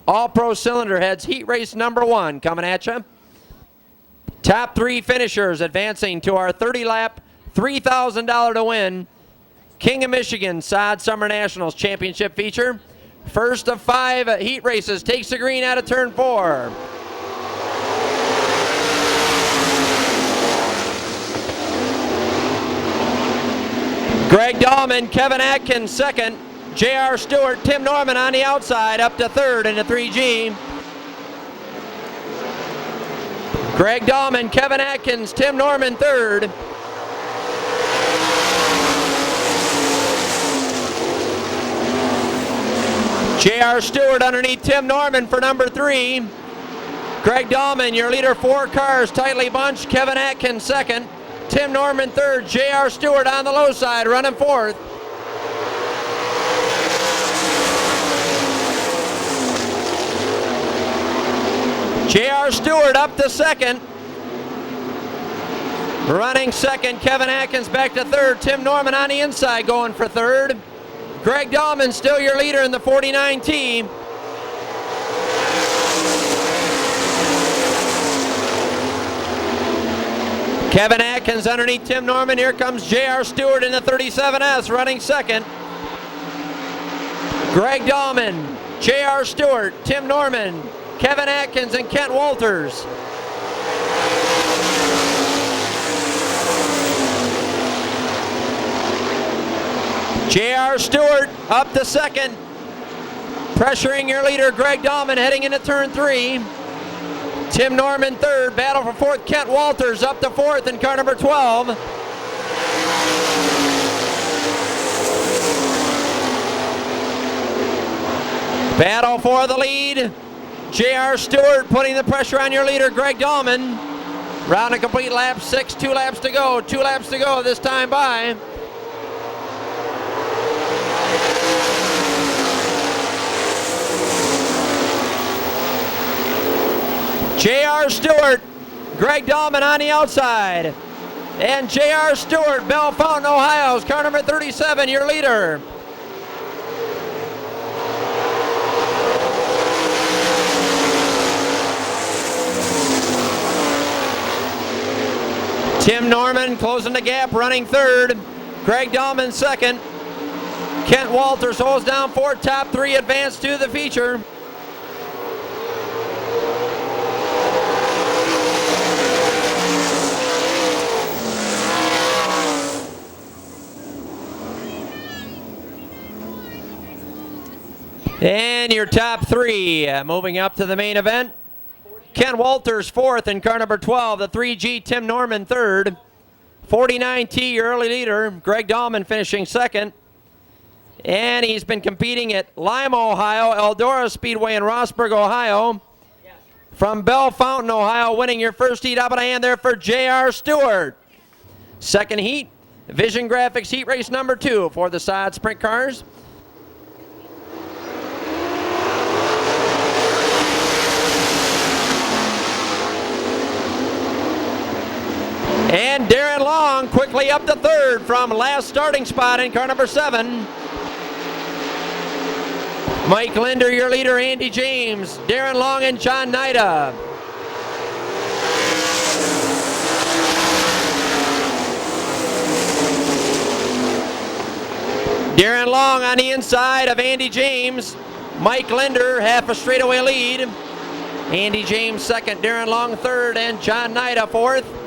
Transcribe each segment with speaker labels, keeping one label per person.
Speaker 1: All-Pro Cylinder Heads Heat Race number 1 coming at you. Top 3 finishers advancing to our 30-lap, $3,000 to win King of Michigan Sod Summer Nationals Championship feature. First of 5 heat races takes the green out of turn 4. Greg Dahlman, Kevin Atkins second. J.R. Stewart, Tim Norman on the outside up to third in the 3G. Greg Dahlman, Kevin Atkins, Tim Norman third. J.R. Stewart underneath Tim Norman for number 3. Greg Dahlman, your leader, 4 cars, tightly bunched. Kevin Atkins second. Tim Norman third. J.R. Stewart on the low side, running fourth. J.R. Stewart up to second. Running second, Kevin Atkins back to third. Tim Norman on the inside going for third. Greg Dahlman still your leader in the 49T. Kevin Atkins underneath Tim Norman. Here comes J.R. Stewart in the 37S running second. Greg Dahlman, J.R. Stewart, Tim Norman, Kevin Atkins, and Kent Walters. J.R. Stewart up to second. Pressuring your leader, Greg Dahlman, heading into turn 3. Tim Norman third. Battle for fourth, Kent Walters up to fourth in car number 12. Battle for the lead. J.R. Stewart putting the pressure on your leader, Greg Dahlman. Round a complete lap 6, 2 laps to go. 2 laps to go this time by. J.R. Stewart, Greg Dahlman on the outside. And J.R. Stewart, Bell Fountain, Ohio's car number 37, your leader. Tim Norman closing the gap, running third. Greg Dahlman second. Kent Walters holds down fourth. Top 3 advance to the feature. And your top 3 moving up to the main event. Ken Walters fourth in car number 12. The 3G, Tim Norman third. 49T, your early leader. Greg Dahlman finishing second. And he's been competing at Lima, Ohio, Eldora Speedway in Rossburg, Ohio. From Bell Fountain, Ohio, winning your first heat. Up in a hand there for J.R. Stewart. Second heat, Vision Graphics heat race number 2 for the side sprint cars. And Darren Long quickly up to third from last starting spot in car number 7. Mike Linder, your leader, Andy James, Darren Long, and John Nida. Darren Long on the inside of Andy James. Mike Linder, half a straightaway lead. Andy James second, Darren Long third, and John Nida fourth.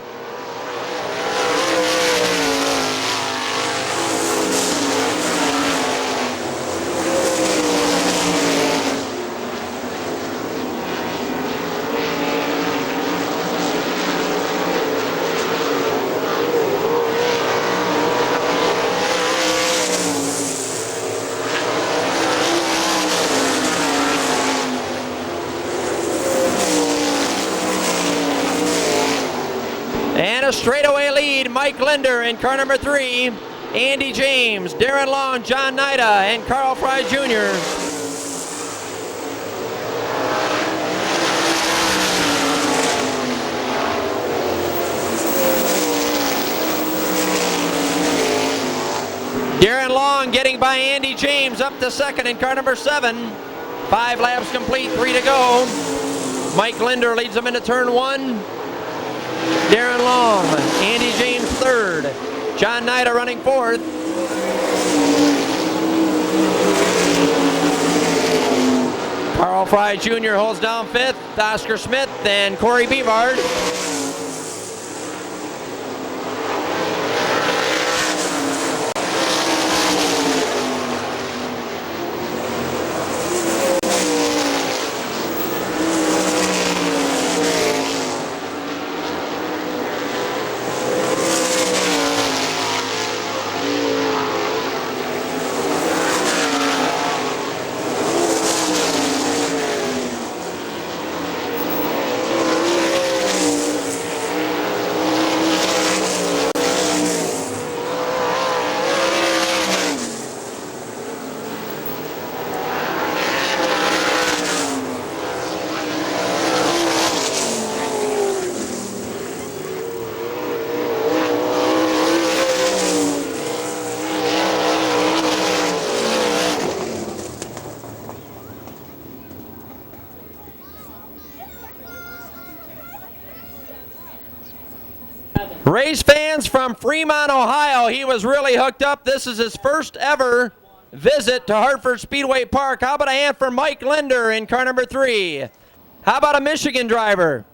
Speaker 1: And a straightaway lead, Mike Linder in car number 3, Andy James, Darren Long, John Nida, and Carl Fry Jr. Darren Long getting by Andy James up to second in car number 7. 5 laps complete, 3 to go. Mike Linder leads them into turn 1. Darren Long, Andy James third. John Nida running fourth. Carl Fry Jr. holds down fifth. Oscar Smith and Corey Bevard. Race fans from Fremont, Ohio, he was really hooked up. This is his first ever visit to Hartford Speedway Park. How about a hand for Mike Linder in car number 3? How about a Michigan driver?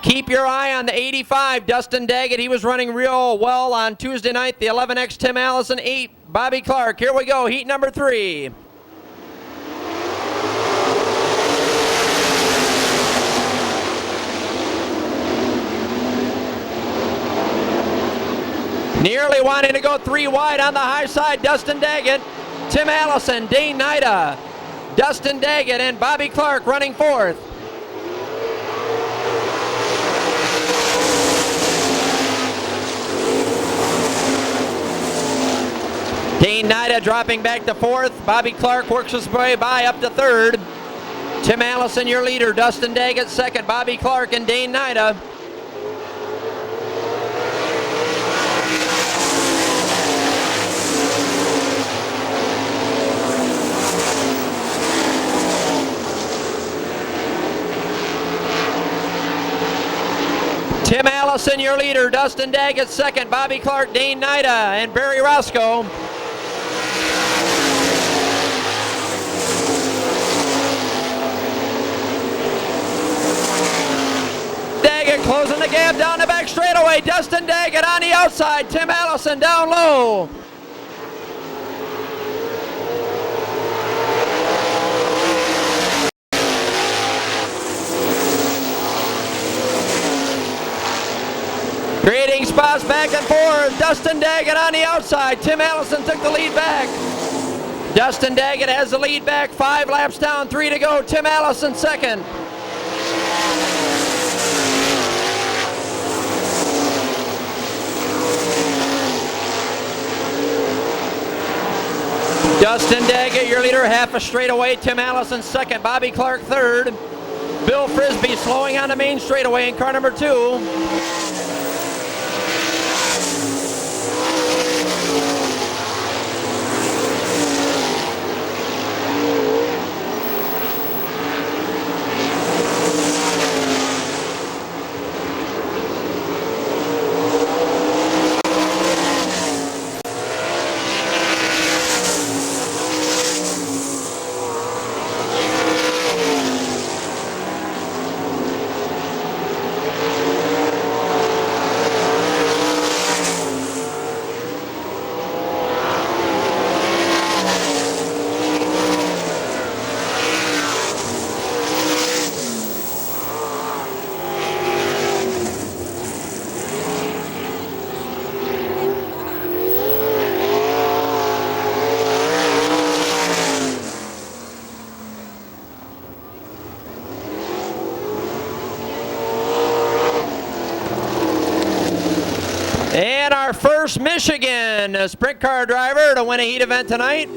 Speaker 1: Keep your eye on the 85, Dustin Daggett. He was running real well on Tuesday night. The 11X, Tim Allison, 8, Bobby Clark. Here we go, heat number 3. Nearly wanting to go 3 wide on the high side, Dustin Daggett, Tim Allison, Dane Nida, Dustin Daggett, and Bobby Clark running fourth. Dane Nida dropping back to fourth. Bobby Clark works his way by up to third. Tim Allison, your leader. Dustin Daggett second. Bobby Clark and Dane Nida. Tim Allison, your leader. Dustin Daggett second. Bobby Clark, Dane Nida, and Barry Roscoe. Daggett closing the gap down the back straightaway. Dustin Daggett on the outside. Tim Allison down low. Creating spots back and forth. Dustin Daggett on the outside. Tim Allison took the lead back. Dustin Daggett has the lead back. 5 laps down, 3 to go. Tim Allison second. Dustin Daggett, your leader, half a straightaway. Tim Allison second. Bobby Clark third. Bill Frisbee slowing on the main straightaway in car number 2. And our first Michigan sprint car driver to win a heat event tonight.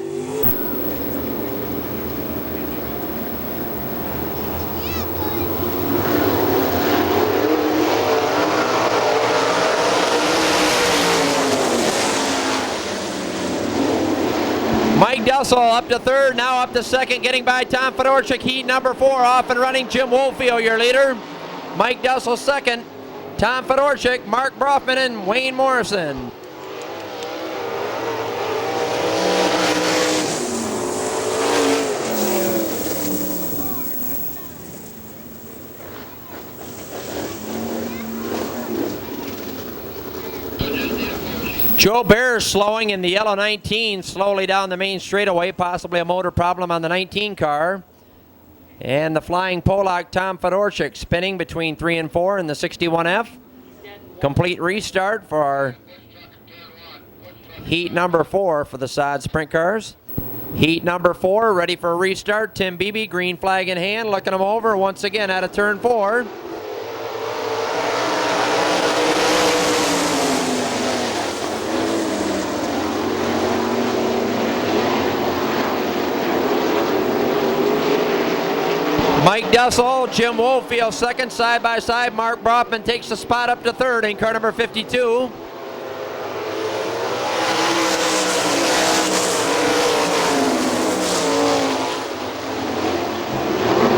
Speaker 1: Mike Dell Dussel up to third, now up to second, getting by Tom Fedorchik. Heat number 4, off and running Jim Woolfield, your leader. Mike Dussel second, Tom Fedorchik, Mark Brofman, and Wayne Morrison. Joe Bear slowing in the yellow 19, slowly down the main straightaway, possibly a motor problem on the 19 car. And the flying Polak Tom Fedorchik spinning between 3 and 4 in the 61F. Complete restart for our heat number 4 for the sod sprint cars. Heat number 4 ready for a restart. Tim Beebe, green flag in hand, looking him over once again out of turn 4. Mike Dussel, Jim Woolfield second, side by side. Mark Brofman takes the spot up to third in car number 52.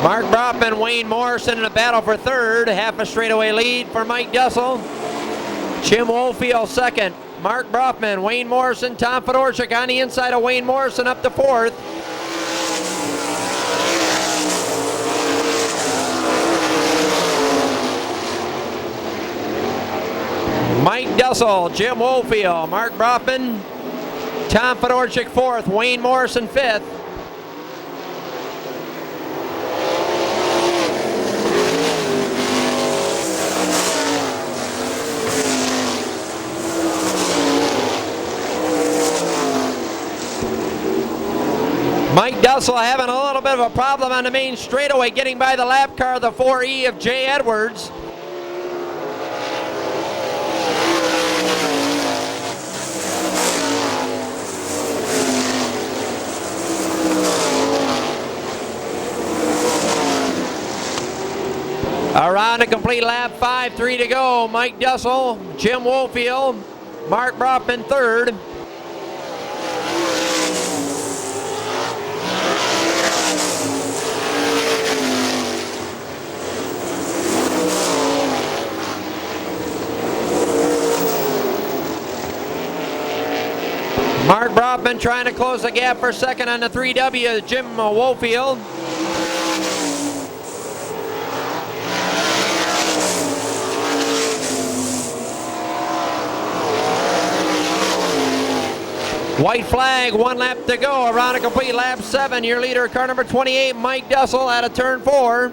Speaker 1: Mark Brofman, Wayne Morrison in a battle for third. Half a straightaway lead for Mike Dussel. Jim Woolfield second. Mark Brofman, Wayne Morrison, Tom Fedorchik on the inside of Wayne Morrison up to fourth. Mike Dussel, Jim Woolfield, Mark Brofman, Tom Fedorchik fourth, Wayne Morrison fifth. Mike Dussel having a little bit of a problem on the main straightaway, getting by the lap car, the 4E of Jay Edwards. Around a complete lap, 5-3 to go. Mike Dussel, Jim Woolfield, Mark Brofman third. Mark Brofman trying to close the gap for second on the 3W, Jim Woolfield. White flag, 1 lap to go, around a complete lap 7. Your leader, car number 28, Mike Dussel out of turn 4.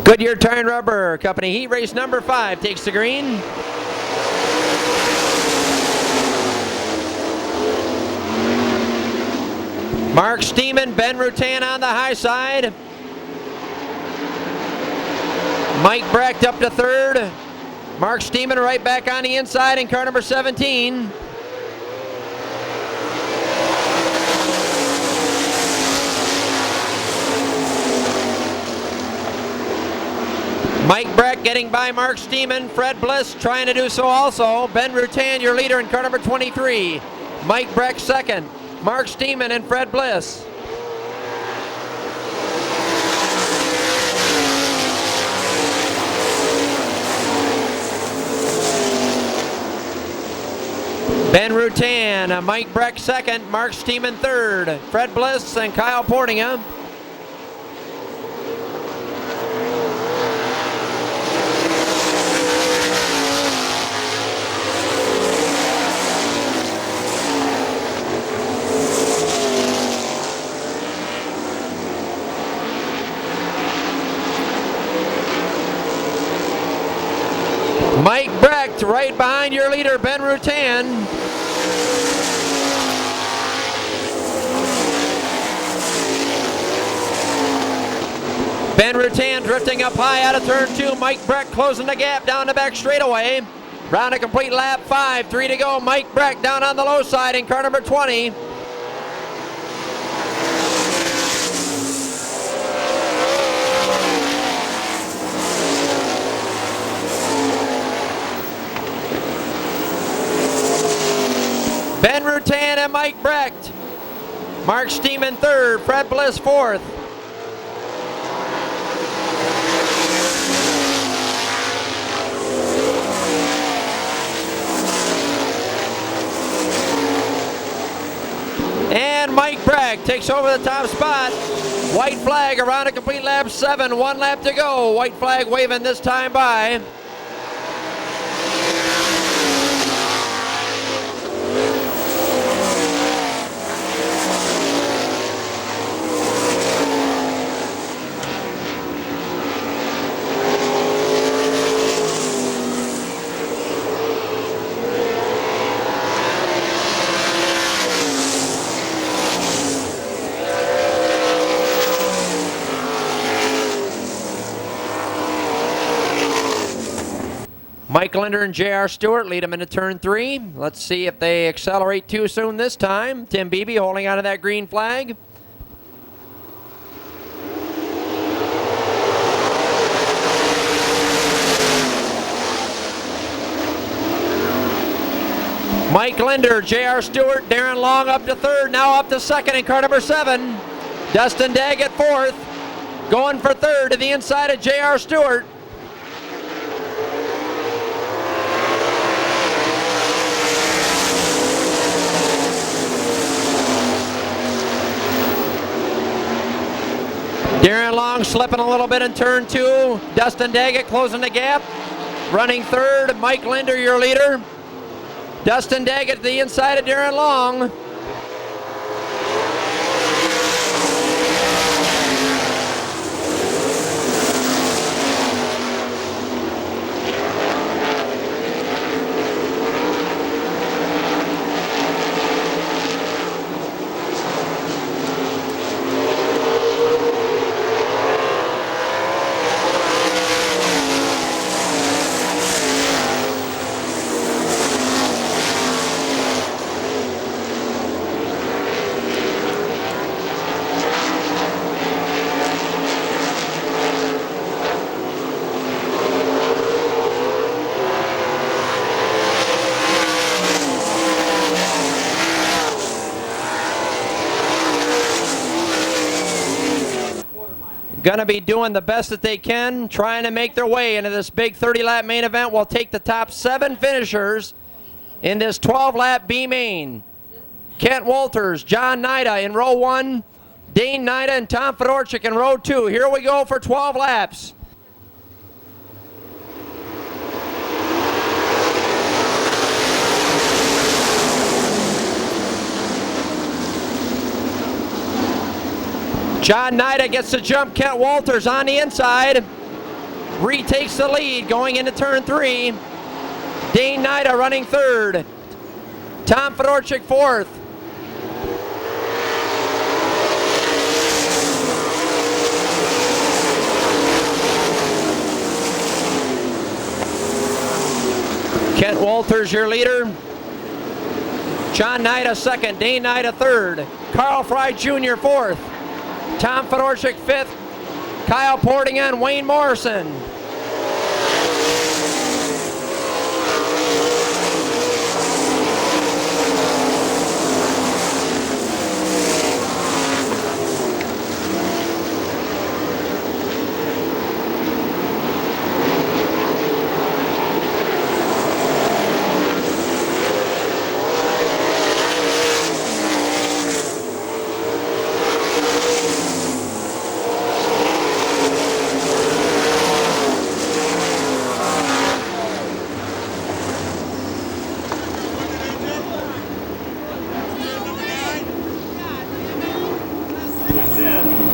Speaker 1: Goodyear Tire and Rubber Company heat race number 5 takes the green. Mark Steeman, Ben Rutan on the high side. Mike Brecht up to third. Mark Steeman right back on the inside in car number 17. Mike Brecht getting by Mark Steeman. Fred Bliss trying to do so also. Ben Rutan, your leader in car number 23. Mike Brecht second. Mark Steeman and Fred Bliss. Ben Rutan, Mike Brecht second. Mark Steeman third. Fred Bliss and Kyle Portinga. right behind your leader, Ben Rutan. Ben Rutan drifting up high out of turn 2. Mike Breck closing the gap down the back straightaway. Round a complete lap 5, 3 to go. Mike Breck down on the low side in car number 20. Ben Rutan and Mike Brecht. Mark Steeman third, Fred Bliss fourth. And Mike Brecht takes over the top spot. White flag around a complete lap 7, 1 lap to go. White flag waving this time by. Mike Linder and J.R. Stewart lead them into turn 3. Let's see if they accelerate too soon this time. Tim Beebe holding onto that green flag. Mike Linder, J.R. Stewart, Darren Long up to third, now up to second in car number 7. Dustin Daggett fourth, going for third to the inside of J.R. Stewart. Darren Long slipping a little bit in turn 2. Dustin Daggett closing the gap. Running third, Mike Linder, your leader. Dustin Daggett to the inside of Darren Long. Going to be doing the best that they can, trying to make their way into this big 30-lap main event. We'll take the top 7 finishers in this 12-lap B main. Kent Walters, John Nida in row 1, Dane Nida and Tom Fedorchik in row 2. Here we go for 12 laps. John Nida gets to jump Kent Walters on the inside. Retakes the lead going into turn 3. Dane Nida running third. Tom Fedorchik fourth. Kent Walters, your leader. John Nida second. Dane Nida third. Carl Fry Jr. fourth. Tom Fedorchik fifth, Kyle Porting and Wayne Morrison.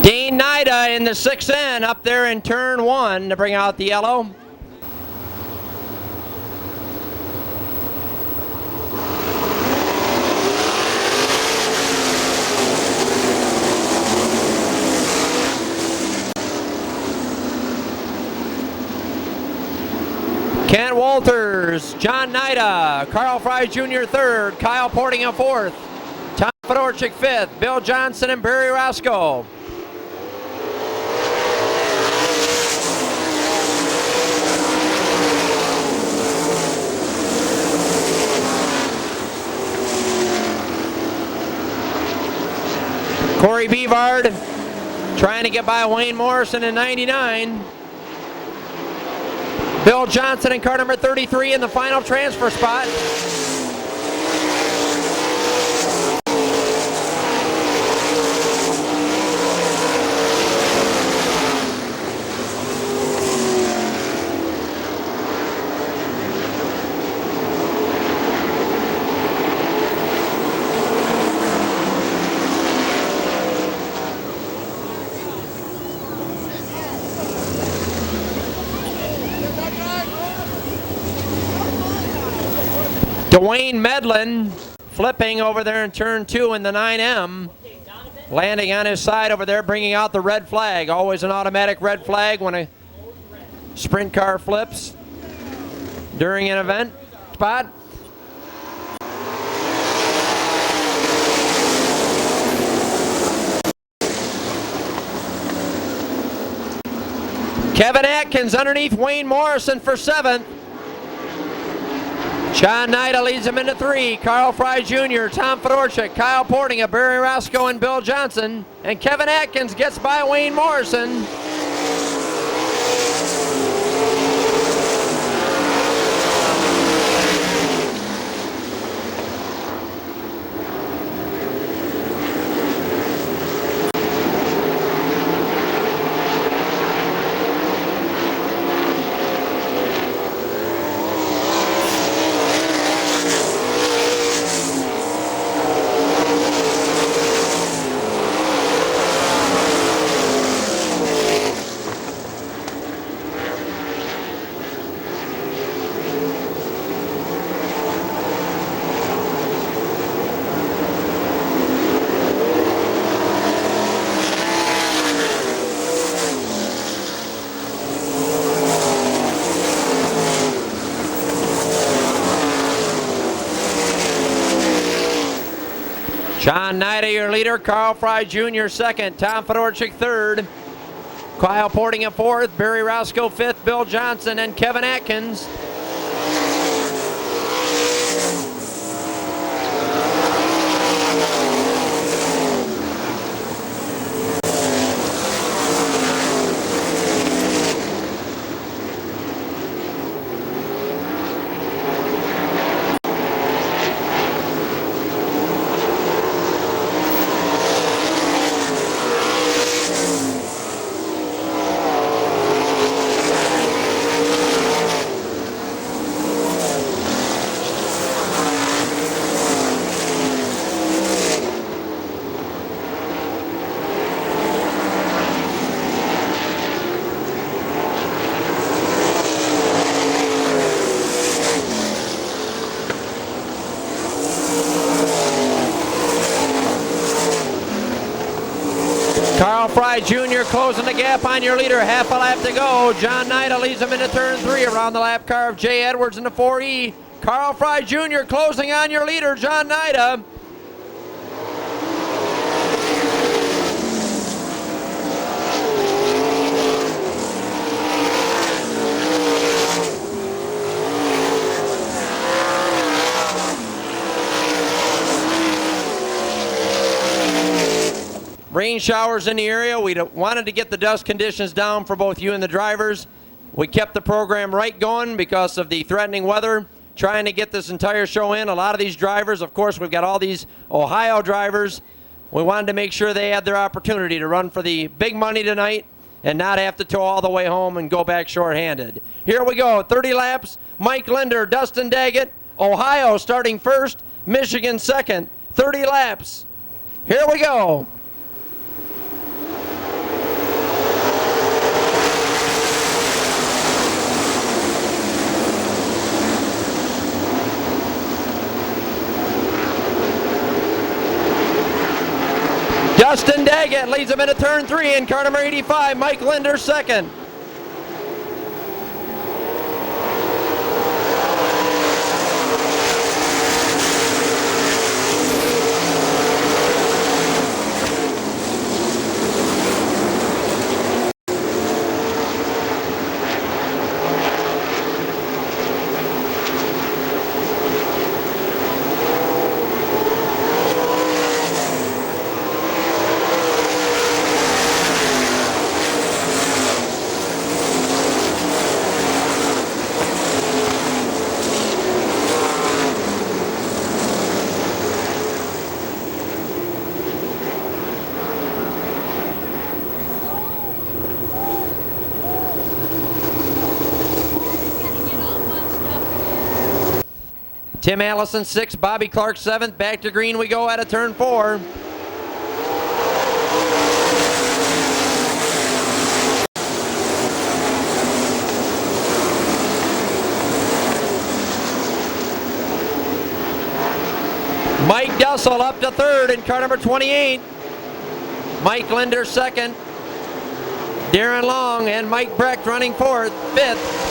Speaker 1: Dane Nida in the 6N up there in turn 1 to bring out the yellow. John Nida, Carl Fry Jr. third, Kyle Portingham fourth, Tom Fedorchik fifth, Bill Johnson and Barry Roscoe. Corey Beavard trying to get by Wayne Morrison in 99. Bill Johnson in car number 33 in the final transfer spot. Dwayne Medlin flipping over there in turn 2 in the 9M. Landing on his side over there, bringing out the red flag. Always an automatic red flag when a sprint car flips during an event spot. Kevin Atkins underneath Wayne Morrison for 7th. John Nida leads him into 3. Carl Fry Jr., Tom Fedorchik, Kyle Portingham, Barry Roscoe, and Bill Johnson. And Kevin Atkins gets by Wayne Morrison. John Nida, your leader. Carl Fry Jr. second. Tom Fedorchik third. Kyle Portingham fourth. Barry Roscoe fifth. Bill Johnson and Kevin Atkins. Carl Fry Jr. closing the gap on your leader. Half a lap to go. John Nida leads him into turn 3 around the lap car of Jay Edwards in the 4E. Carl Fry Jr. closing on your leader, John Nida. Rain showers in the area. We wanted to get the dust conditions down for both you and the drivers. We kept the program right going because of the threatening weather, trying to get this entire show in. A lot of these drivers, of course, we've got all these Ohio drivers. We wanted to make sure they had their opportunity to run for the big money tonight and not have to tow all the way home and go back shorthanded. Here we go, 30 laps. Mike Linder, Dustin Daggett, Ohio starting first, Michigan second, 30 laps. Here we go. Dustin Daggett leads him into turn 3 in car number 85. Mike Linder second. Tim Allison 6th, Bobby Clark 7th. Back to green we go out of turn 4. Mike Dussel up to 3rd in car number 28. Mike Linder 2nd. Darren Long and Mike Brecht running 4th, 5th.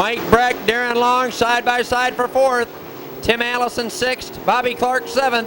Speaker 1: Mike Brecht, Darren Long side by side for 4th. Tim Allison 6th, Bobby Clark 7th.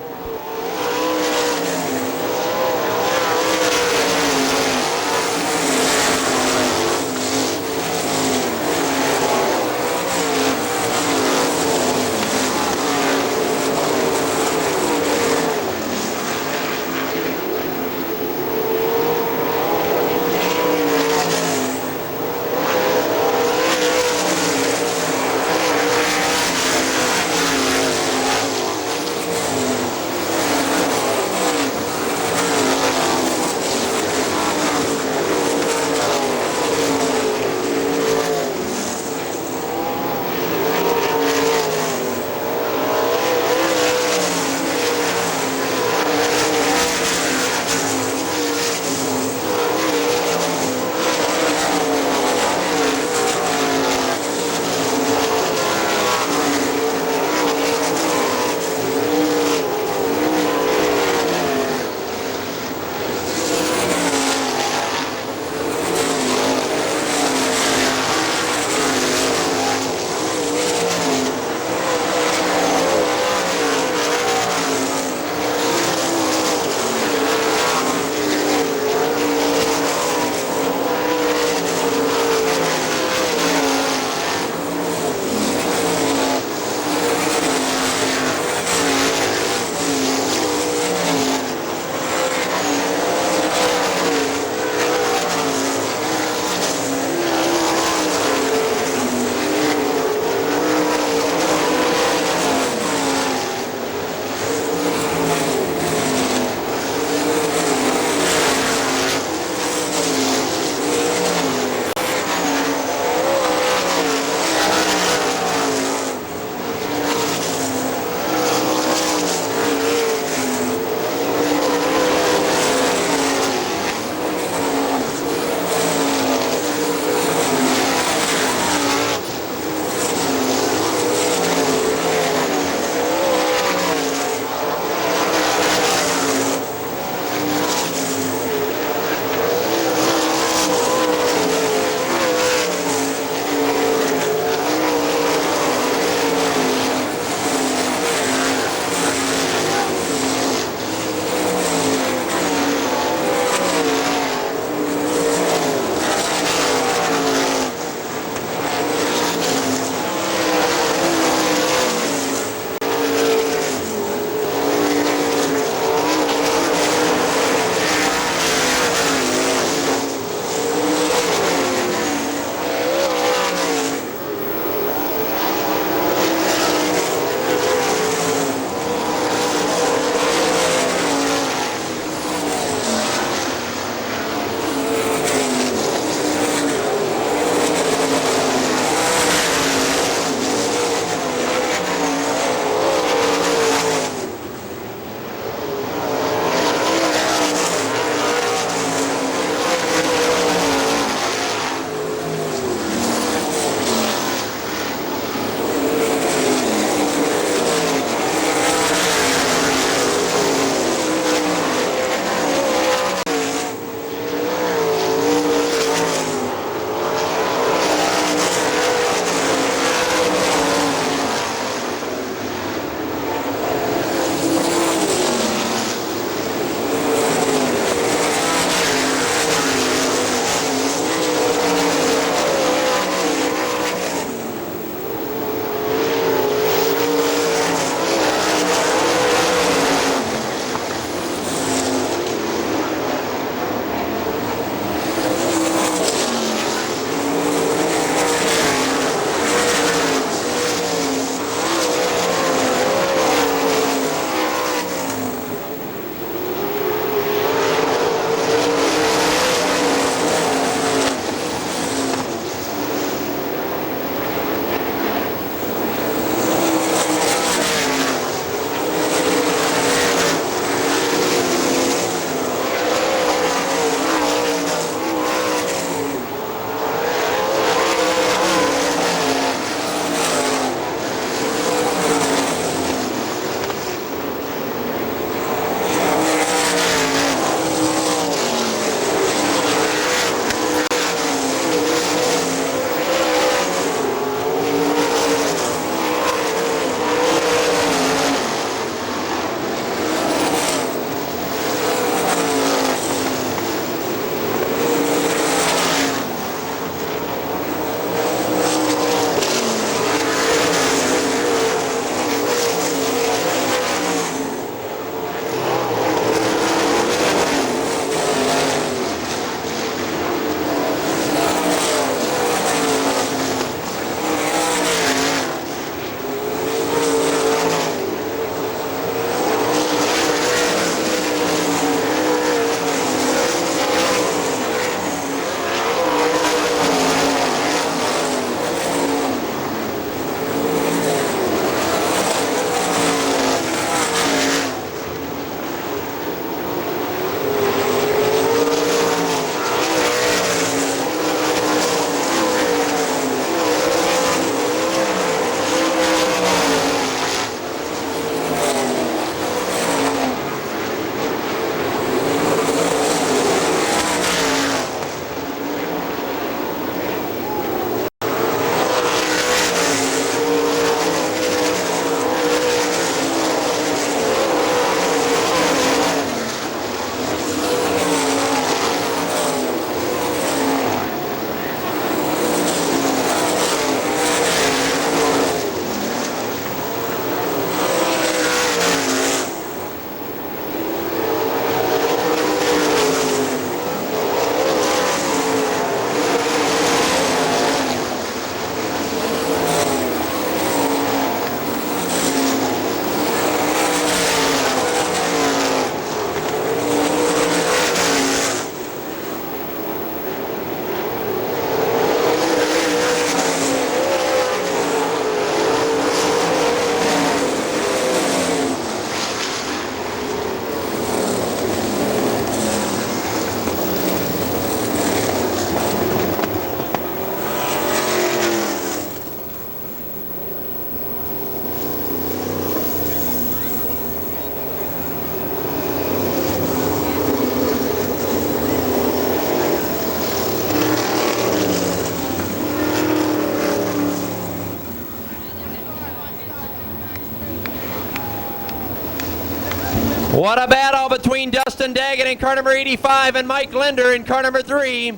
Speaker 1: What a battle between Dustin Daggett in car number 85 and Mike Linder in car number 3.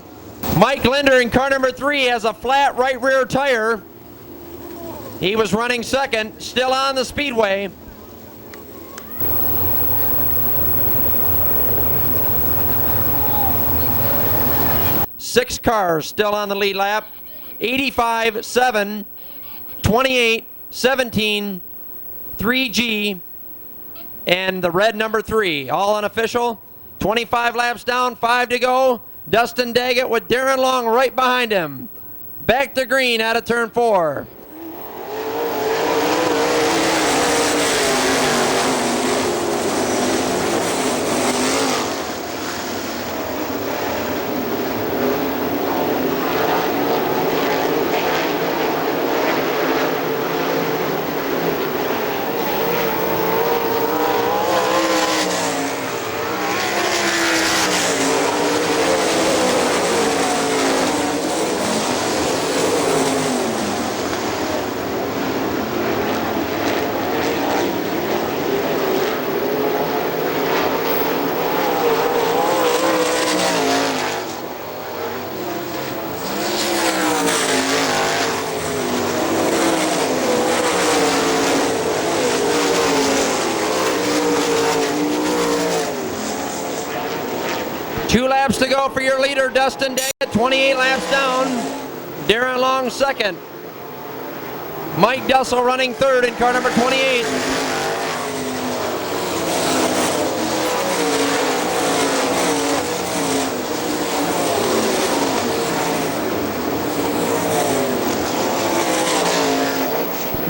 Speaker 1: Mike Linder in car number 3 has a flat right rear tire. He was running second, still on the speedway. Six cars still on the lead lap. 85, 7, 28, 17, 3G, and the red number 3. All unofficial. 25 laps down, 5 to go. Dustin Daggett with Darren Long right behind him. Back to green out of turn 4. Two laps to go for your leader, Dustin Daggett. 28 laps down. Darren Long second. Mike Dussel running third in car number 28.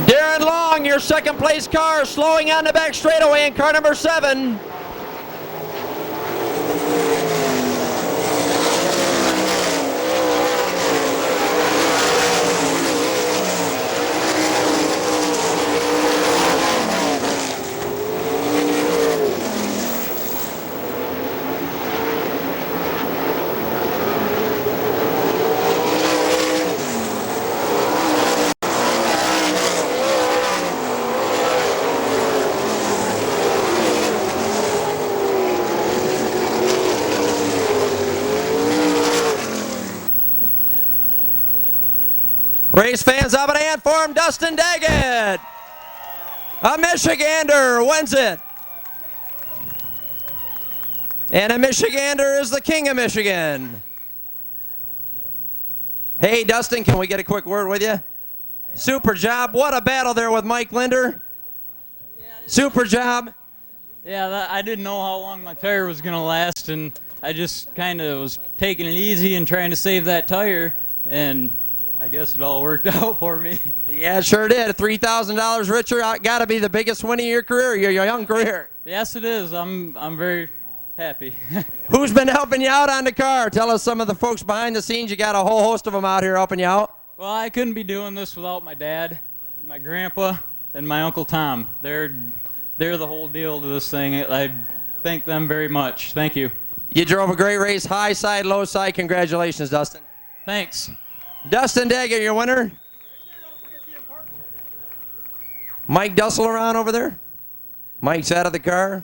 Speaker 1: Darren Long, your second place car, slowing on the back straightaway in car number 7. Race fans have an hand for him, Dustin Daggett. A Michigander wins it. And a Michigander is the king of Michigan. Hey, Dustin, can we get a quick word with you? Super job. What a battle there with Mike Linder. Super job.
Speaker 2: Yeah, I didn't know how long my tire was going to last, and I just kind of was taking it easy and trying to save that tire, and I guess it all worked out for me.
Speaker 1: Yeah, it sure did. $3,000 richer. Got to be the biggest win of your career, your young career.
Speaker 2: Yes, it is. I'm very happy.
Speaker 1: Who's been helping you out on the car? Tell us some of the folks behind the scenes. You got a whole host of them out here helping you out.
Speaker 2: Well, I couldn't be doing this without my dad, my grandpa, and my Uncle Tom. They're the whole deal to this thing. I thank them very much. Thank you.
Speaker 1: You drove a great race, high side, low side. Congratulations, Dustin.
Speaker 2: Thanks.
Speaker 1: Dustin Daggett, your winner. Mike Dussel around over there. Mike's out of the car.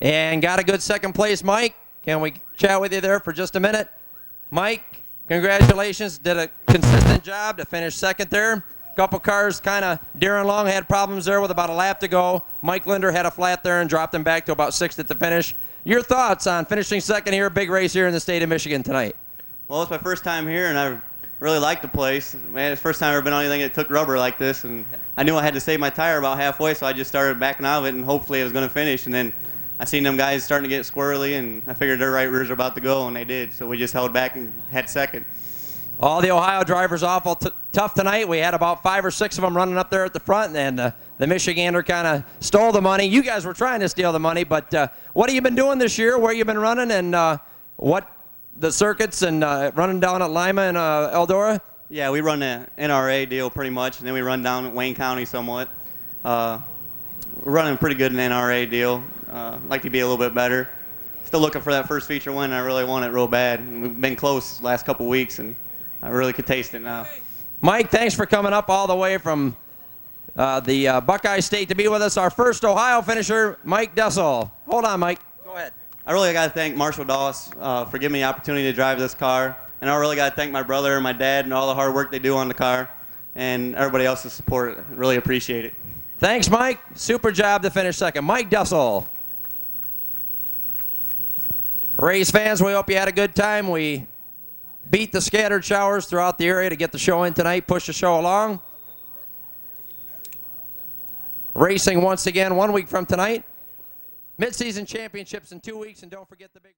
Speaker 1: And got a good second place, Mike. Can we chat with you there for just a minute? Mike, congratulations. Did a consistent job to finish second there. Couple cars kind of, Darren Long had problems there with about a lap to go. Mike Linder had a flat there and dropped him back to about 6th at the finish. Your thoughts on finishing second here, a big race here in the state of Michigan tonight?
Speaker 3: Well, it's my first time here, and I really like the place. Man, it's the first time I've ever been on anything that took rubber like this, and I knew I had to save my tire about halfway, so I just started backing out of it, and hopefully it was going to finish. And then I seen them guys starting to get squirrely, and I figured their right rears were about to go, and they did. So we just held back and had second.
Speaker 1: All the Ohio drivers awful tough tonight. We had about 5 or 6 of them running up there at the front, and the Michigander kind of stole the money. You guys were trying to steal the money, but what have you been doing this year? Where you been running, and what the circuits and running down at Lima and Eldora?
Speaker 3: Yeah, we run the NRA deal pretty much, and then we run down at Wayne County somewhat. We're running pretty good in the NRA deal. Like to be a little bit better. Still looking for that first feature win. I really want it real bad. And we've been close the last couple weeks, and I really could taste it now.
Speaker 1: Mike, thanks for coming up all the way from the Buckeye State to be with us. Our first Ohio finisher, Mike Dussel. Hold on, Mike. Go ahead.
Speaker 3: I really got to thank Marshall Dawes for giving me the opportunity to drive this car. And I really got to thank my brother and my dad and all the hard work they do on the car and everybody else's support. Really appreciate it.
Speaker 1: Thanks, Mike. Super job to finish second. Mike Dussel. Race fans, we hope you had a good time. We beat the scattered showers throughout the area to get the show in tonight, push the show along. Racing once again 1 week from tonight. Mid-season championships in 2 weeks, and don't forget the big...